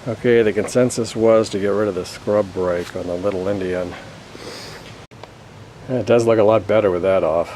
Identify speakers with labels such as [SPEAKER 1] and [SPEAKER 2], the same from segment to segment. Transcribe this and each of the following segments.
[SPEAKER 1] Okay, the consensus was to get rid of the scrub brake on the Lil Indian. And it does look a lot better with that off.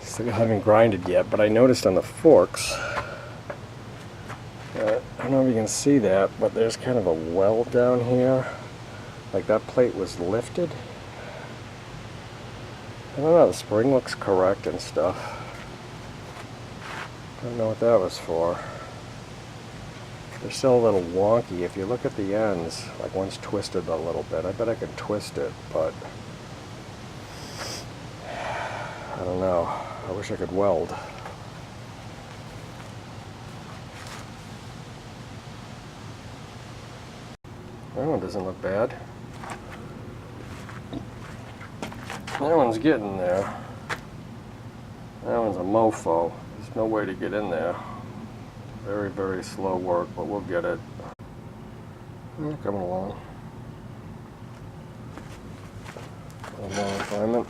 [SPEAKER 1] Still haven't grinded yet, but I noticed on the forks, I don't know if you can see that, but there's kind of a weld down here. Like that plate was lifted. I don't know, the spring looks correct and stuff. I don't know what that was for. They're still a little wonky. If you look at the ends, like one's twisted a little bit. I bet I can twist it, but I don't know. I wish I could weld. That one doesn't look bad. That one's getting there. That one's a mofo. There's no way to get in there. Very, very slow work, but we'll get it. Coming along. A long refinement.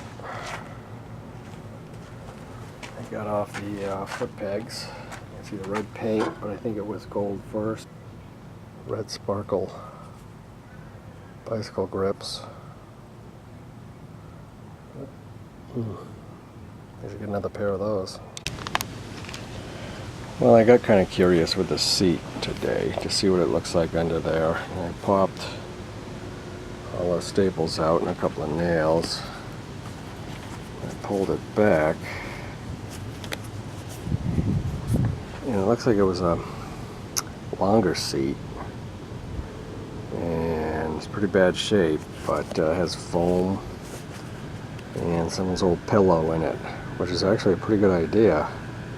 [SPEAKER 1] I got off the foot pegs. You can see the red paint, but I think it was gold first. Red sparkle bicycle grips. I should get another pair of those. Well, I got kind of curious with the seat today to see what it looks like under there. And I popped all the staples out and a couple of nails. I pulled it back. And it looks like it was a longer seat. And it's pretty bad shape, but has foam and someone's old pillow in it, which is actually a pretty good idea.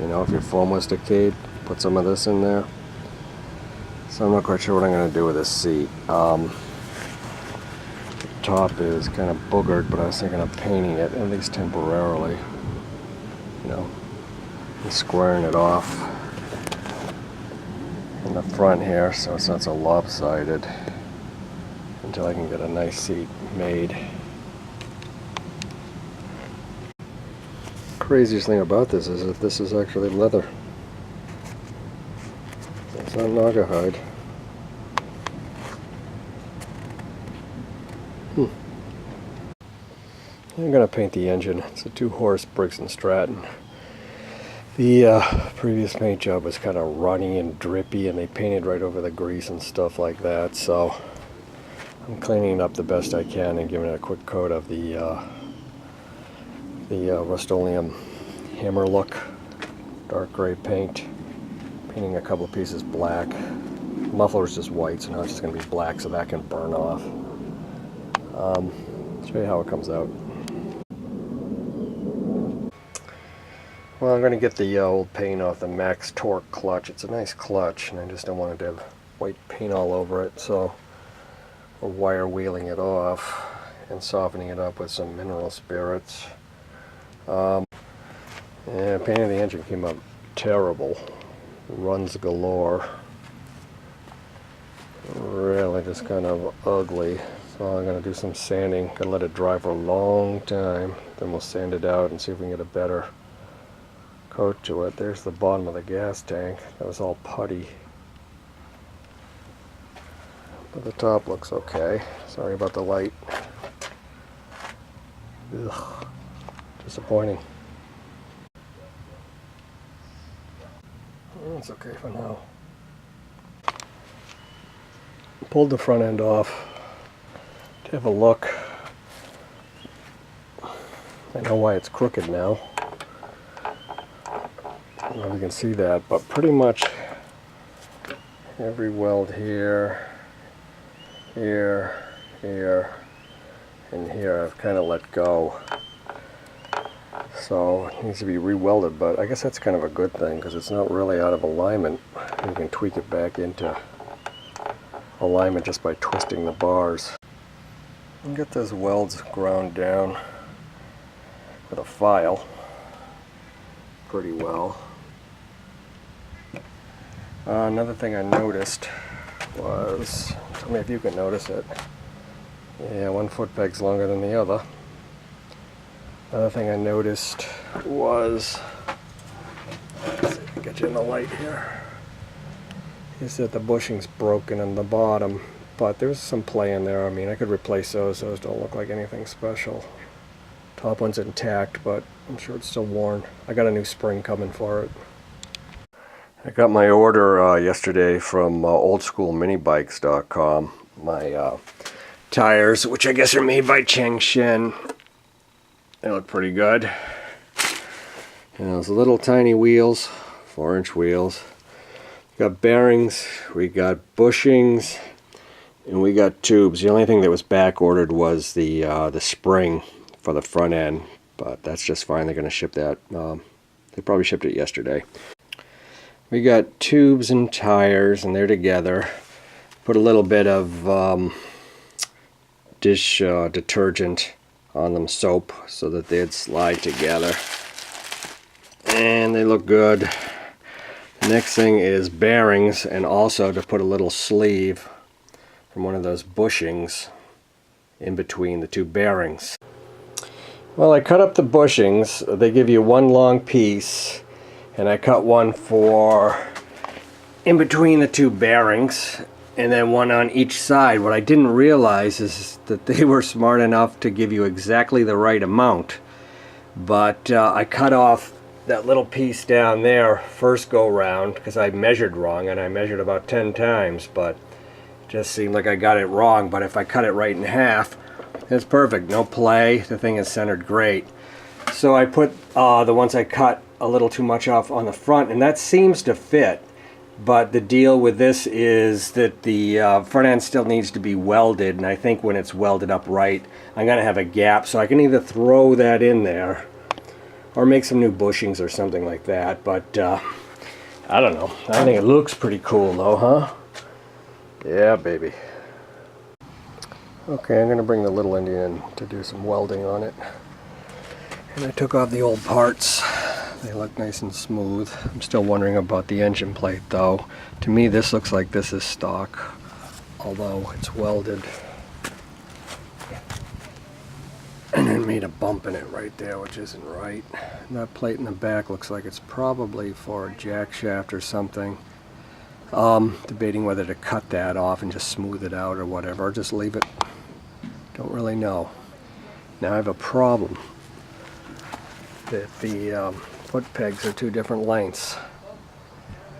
[SPEAKER 1] You know, if your foam was decayed, put some of this in there. So I'm not quite sure what I'm going to do with this seat. The top is kind of boogered, but I was thinking of painting it, at least temporarily. You know, and squaring it off in the front here so it's not so lopsided until I can get a nice seat made. Craziest thing about this is that this is actually leather. It's not Naugahyde. I'm going to paint the engine. It's a 2-horse Briggs & Stratton. The previous paint job was kind of runny and drippy, and they painted right over the grease and stuff like that, so I'm cleaning it up the best I can and giving it a quick coat of the Rust-Oleum hammer look, dark gray paint, painting a couple of pieces black. The muffler's just white, so now it's just going to be black so that can burn off. Show you how it comes out. Well, I'm going to get the old paint off the Max Torque clutch. It's a nice clutch, and I just don't want it to have white paint all over it, so we're wire wheeling it off and softening it up with some mineral spirits. Yeah, painting the engine came up terrible. Runs galore. Really just kind of ugly. So I'm going to do some sanding. Gonna let it dry for a long time. Then we'll sand it out and see if we can get a better coat to it. There's the bottom of the gas tank. That was all putty. But the top looks okay. Sorry about the light. Ugh. Disappointing. It's okay for now. Pulled the front end off to have a look. I know why it's crooked now. I don't know if you can see that, but pretty much every weld here, here, here, and here I've kind of let go. So it needs to be re-welded, but I guess that's kind of a good thing because it's not really out of alignment. You can tweak it back into alignment just by twisting the bars. And get those welds ground down with a file pretty well. Another thing I noticed was, tell me if you can notice it. Yeah, one foot peg's longer than the other. Another thing I noticed was, let's see if I can get you in the light here, is that the bushing's broken in the bottom, but there's some play in there. I mean, I could replace those. Those don't look like anything special. Top one's intact, but I'm sure it's still worn. I got a new spring coming for it. I got my order yesterday from oldschoolminibikes.com. My tires, which I guess are made by Changshin. They look pretty good. And those little tiny wheels, 4-inch wheels. We got bearings, we got bushings, and we got tubes. The only thing that was back ordered was the spring for the front end, but that's just fine. They're going to ship that. They probably shipped it yesterday. We got tubes and tires, and they're together. Put a little bit of dish detergent on them, soap, so that they'd slide together. And they look good. The next thing is bearings, and also to put a little sleeve from one of those bushings in between the two bearings. Well, I cut up the bushings. They give you one long piece, and I cut one for in between the two bearings, and then one on each side. What I didn't realize is that they were smart enough to give you exactly the right amount. But I cut off that little piece down there first go round because I measured wrong, and I measured about 10 times, but it just seemed like I got it wrong. But if I cut it right in half, it's perfect. No play. The thing is centered great. So I put the ones I cut a little too much off on the front, and that seems to fit. But the deal with this is that the front end still needs to be welded, and I think when it's welded up right, I'm going to have a gap, so I can either throw that in there or make some new bushings or something like that. But I don't know. I think it looks pretty cool though, huh? Yeah, baby. Okay, I'm going to bring the Lil Indian to do some welding on it. And I took off the old parts. They look nice and smooth. I'm still wondering about the engine plate though. To me this looks like this is stock, although it's welded. And it made a bump in it right there, which isn't right. And that plate in the back looks like it's probably for a jack shaft or something. Debating whether to cut that off and just smooth it out or whatever, or just leave it. Don't really know. Now I have a problem. That the foot pegs are two different lengths,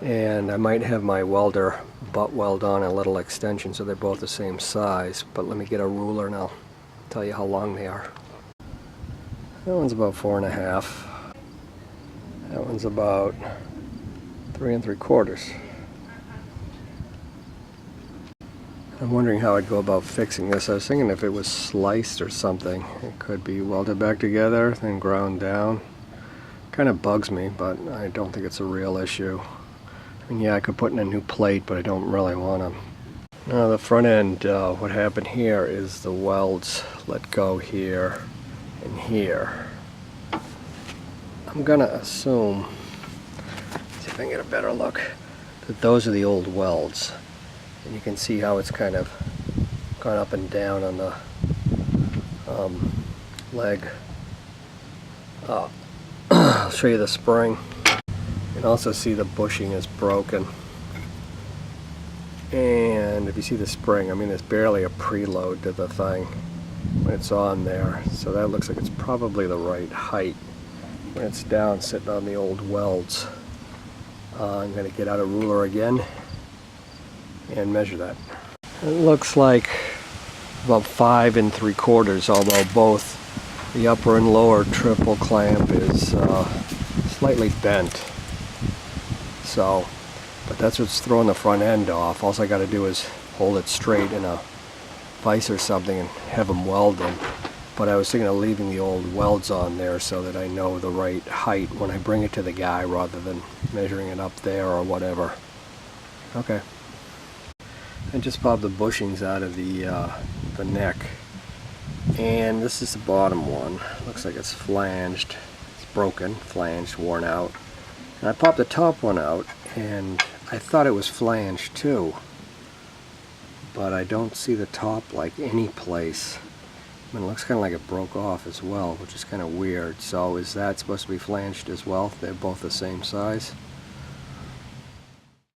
[SPEAKER 1] and I might have my welder butt weld on a little extension so they're both the same size, but let me get a ruler and I'll tell you how long they are. That one's about 4.5. That one's about 3 3/4. I'm wondering how I'd go about fixing this. I was thinking if it was sliced or something, it could be welded back together, then ground down. Kind of bugs me, but I don't think it's a real issue. I mean, yeah, I could put in a new plate, but I don't really want to. Now the front end, what happened here is the welds let go here and here. I'm gonna assume, see if I can get a better look, that those are the old welds. And you can see how it's kind of gone up and down on the leg. I'll show you the spring. You can also see the bushing is broken. And if you see the spring, I mean, there's barely a preload to the thing when it's on there. So that looks like it's probably the right height when it's down, sitting on the old welds. I'm going to get out a ruler again and measure that. It looks like about 5 3/4, although both the upper and lower triple clamp is slightly bent. So, but that's what's throwing the front end off. All I got to do is hold it straight in a vise or something and have them weld them. But I was thinking of leaving the old welds on there so that I know the right height when I bring it to the guy rather than measuring it up there or whatever. Okay. I just popped the bushings out of the neck. And this is the bottom one. Looks like it's flanged. It's broken, flanged, worn out. And I popped the top one out, and I thought it was flanged too. But I don't see the top like any place. I mean, it looks kind of like it broke off as well, which is kind of weird. So is that supposed to be flanged as well? They're both the same size.